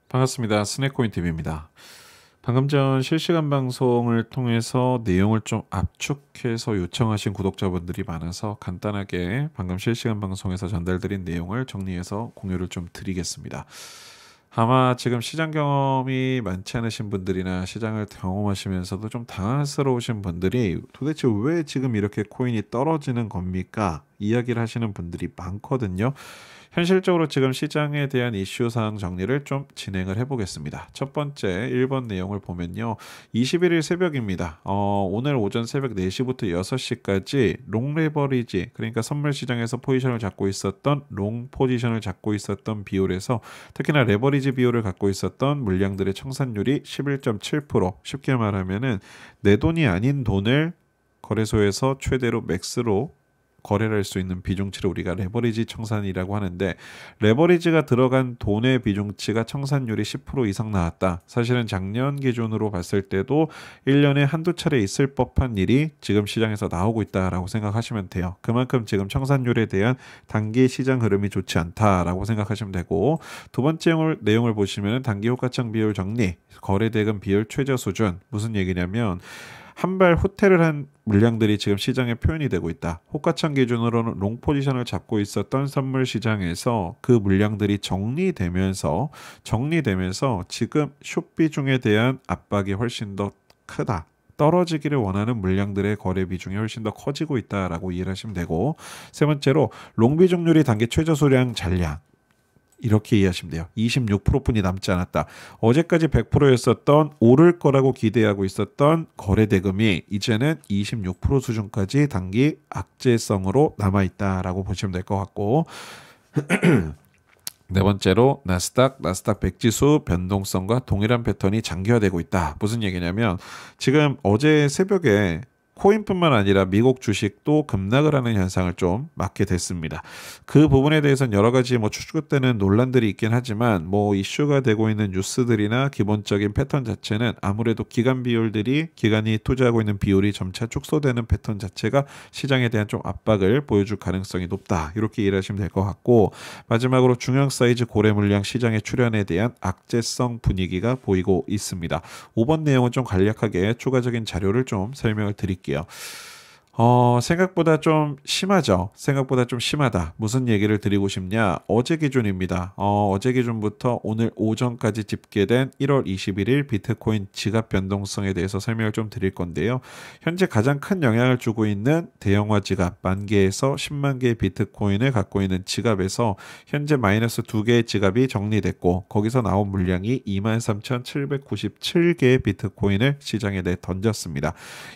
반갑습니다. 스낵코인 TV입니다. 방금 전 실시간 방송을 통해서 내용을 좀 압축해서 요청하신 구독자분들이 많아서 간단하게 방금 실시간 방송에서 전달드린 내용을 정리해서 공유를 좀 드리겠습니다. 아마 지금 시장 경험이 많지 않으신 분들이나 시장을 경험하시면서도 좀 당황스러우신 분들이 도대체 왜 지금 이렇게 코인이 떨어지는 겁니까? 이야기를 하시는 분들이 많거든요. 현실적으로 지금 시장에 대한 이슈 사항 정리를 좀 진행을 해보겠습니다. 첫 번째 1번 내용을 보면요. 21일 새벽입니다. 오늘 오전 새벽 4시부터 6시까지 롱 레버리지, 그러니까 선물 시장에서 포지션을 잡고 있었던 롱 포지션을 잡고 있었던 비율에서 특히나 레버리지 비율을 갖고 있었던 물량들의 청산율이 11.7%, 쉽게 말하면은 내 돈이 아닌 돈을 거래소에서 최대로 맥스로 거래를 할 수 있는 비중치를 우리가 레버리지 청산이라고 하는데, 레버리지가 들어간 돈의 비중치가 청산율이 10% 이상 나왔다. 사실은 작년 기준으로 봤을 때도 1년에 한두 차례 있을 법한 일이 지금 시장에서 나오고 있다라고 생각하시면 돼요. 그만큼 지금 청산율에 대한 단기 시장 흐름이 좋지 않다라고 생각하시면 되고, 두 번째 내용을 보시면 단기 호가창 비율 정리, 거래대금 비율 최저 수준, 무슨 얘기냐면 한 발 후퇴를 한 물량들이 지금 시장에 표현이 되고 있다. 호가창 기준으로는 롱 포지션을 잡고 있었던 선물 시장에서 그 물량들이 정리되면서 지금 숏 비중에 대한 압박이 훨씬 더 크다. 떨어지기를 원하는 물량들의 거래 비중이 훨씬 더 커지고 있다라고 이해를 하시면 되고, 세 번째로 롱 비중률이 단기 최저 수량 잔량, 이렇게 이해하시면 돼요. 26%뿐이 남지 않았다. 어제까지 100%였었던 오를 거라고 기대하고 있었던 거래 대금이 이제는 26% 수준까지 단기 악재성으로 남아있다라고 보시면 될 것 같고, 네 번째로 나스닥 100 지수 변동성과 동일한 패턴이 장기화되고 있다. 무슨 얘기냐면 지금 어제 새벽에 코인뿐만 아니라 미국 주식도 급락을 하는 현상을 좀 맞게 됐습니다. 그 부분에 대해서는 여러 가지 추측되는 논란들이 있긴 하지만 이슈가 되고 있는 뉴스들이나 기본적인 패턴 자체는 아무래도 기관이 투자하고 있는 비율이 점차 축소되는 패턴 자체가 시장에 대한 좀 압박을 보여줄 가능성이 높다. 이렇게 이해를 하시면 될 것 같고, 마지막으로 중형 사이즈 고래 물량 시장의 출현에 대한 악재성 분위기가 보이고 있습니다. 5번 내용은 좀 간략하게 추가적인 자료를 좀 설명을 드릴게요. 생각보다 좀 심하죠. 생각보다 좀 심하다. 무슨 얘기를 드리고 싶냐? 어제 기준입니다. 어제 기준부터 오늘 오전까지 집계된 1월 21일 비트코인 지갑 변동성에 대해서 설명을 좀 드릴 건데요. 현재 가장 큰 영향을 주고 있는 대형화 지갑, 10,000개에서 10만 개의 비트코인을 갖고 있는 지갑에서 현재 마이너스 2개의 지갑이 정리됐고, 거기서 나온 물량이 23,797개의 비트코인을 시장에 던졌습니다.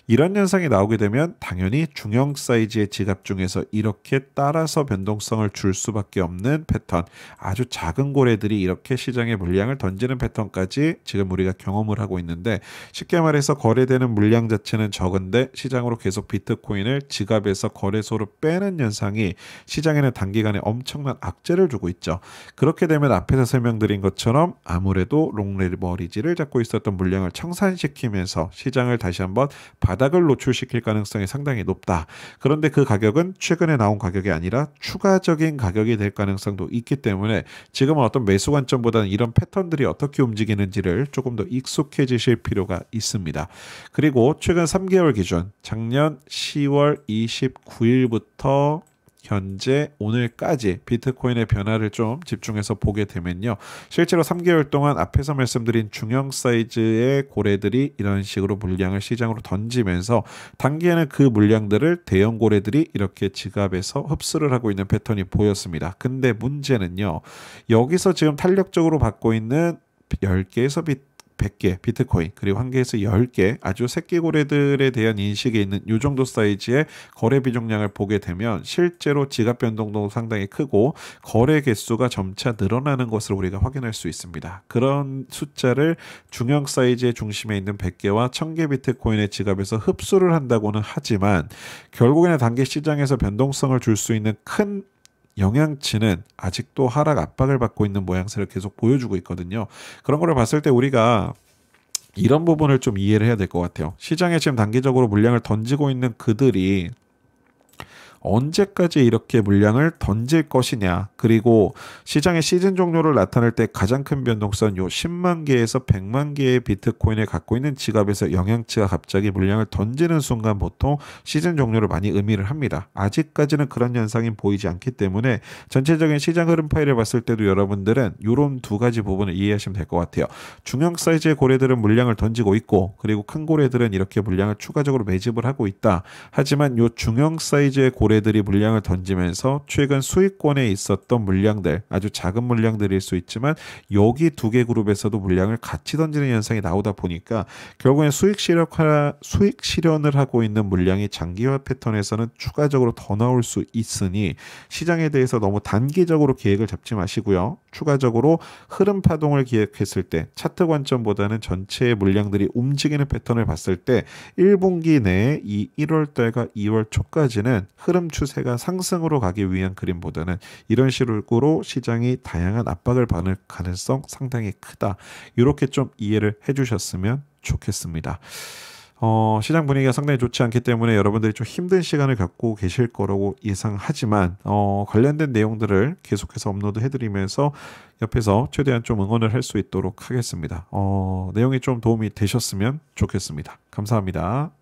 이런 현상이 나오게 되면 당연히 중형 사이즈의 지갑 중에서 이렇게 따라서 변동성을 줄 수밖에 없는 패턴, 아주 작은 고래들이 이렇게 시장에 물량을 던지는 패턴까지 지금 우리가 경험을 하고 있는데, 쉽게 말해서 거래되는 물량 자체는 적은데 시장으로 계속 비트코인을 지갑에서 거래소로 빼는 현상이 시장에는 단기간에 엄청난 악재를 주고 있죠. 그렇게 되면 앞에서 설명드린 것처럼 아무래도 롱레버리지를 잡고 있었던 물량을 청산시키면서 시장을 다시 한번 바닥을 노출시킬 가능성이 상당히 높다. 그런데 그 가격은 최근에 나온 가격이 아니라 추가적인 가격이 될 가능성도 있기 때문에 지금은 어떤 매수 관점보다는 이런 패턴들이 어떻게 움직이는지를 조금 더 익숙해지실 필요가 있습니다. 그리고 최근 3개월 기준, 작년 10월 29일부터 현재 오늘까지 비트코인의 변화를 좀 집중해서 보게 되면요, 실제로 3개월 동안 앞에서 말씀드린 중형 사이즈의 고래들이 이런 식으로 물량을 시장으로 던지면서 단기에는 그 물량들을 대형 고래들이 이렇게 지갑에서 흡수를 하고 있는 패턴이 보였습니다. 근데 문제는요, 여기서 지금 탄력적으로 받고 있는 10개에서 100개 비트코인, 그리고 1개에서 10개 아주 새끼고래들에 대한 인식이 있는 이 정도 사이즈의 거래 비중량을 보게 되면 실제로 지갑 변동도 상당히 크고 거래 개수가 점차 늘어나는 것을 우리가 확인할 수 있습니다. 그런 숫자를 중형 사이즈의 중심에 있는 100개와 1000개 비트코인의 지갑에서 흡수를 한다고는 하지만 결국에는 단기 시장에서 변동성을 줄 수 있는 큰 영향치는 아직도 하락 압박을 받고 있는 모양새를 계속 보여주고 있거든요. 그런 거를 봤을 때 우리가 이런 부분을 좀 이해를 해야 될 것 같아요. 시장에 지금 단기적으로 물량을 던지고 있는 그들이 언제까지 이렇게 물량을 던질 것이냐, 그리고 시장의 시즌 종료를 나타낼 때 가장 큰 변동성 요 10만 개에서 100만 개의 비트코인을 갖고 있는 지갑에서 영향치가 갑자기 물량을 던지는 순간 보통 시즌 종료를 많이 의미를 합니다. 아직까지는 그런 현상이 보이지 않기 때문에 전체적인 시장 흐름 파일을 봤을 때도 여러분들은 이런 두 가지 부분을 이해하시면 될 것 같아요. 중형 사이즈의 고래들은 물량을 던지고 있고, 그리고 큰 고래들은 이렇게 물량을 추가적으로 매집을 하고 있다. 하지만 요 중형 사이즈의 고래들이 물량을 던지면서 최근 수익권에 있었던 물량들, 아주 작은 물량들일 수 있지만 여기 두 개 그룹에서도 물량을 같이 던지는 현상이 나오다 보니까 결국엔 수익 실현을 하고 있는 물량이 장기화 패턴에서는 추가적으로 더 나올 수 있으니 시장에 대해서 너무 단기적으로 계획을 잡지 마시고요. 추가적으로 흐름 파동을 기획했을 때 차트 관점보다는 전체의 물량들이 움직이는 패턴을 봤을 때 1분기 내에 이 1월 달과 2월 초까지는 흐름 추세가 상승으로 가기 위한 그림보다는 이런 식으로 시장이 다양한 압박을 받을 가능성 상당히 크다. 이렇게 좀 이해를 해주셨으면 좋겠습니다. 시장 분위기가 상당히 좋지 않기 때문에 여러분들이 좀 힘든 시간을 갖고 계실 거라고 예상하지만 관련된 내용들을 계속해서 업로드 해드리면서 옆에서 최대한 좀 응원을 할 수 있도록 하겠습니다. 내용이 좀 도움이 되셨으면 좋겠습니다. 감사합니다.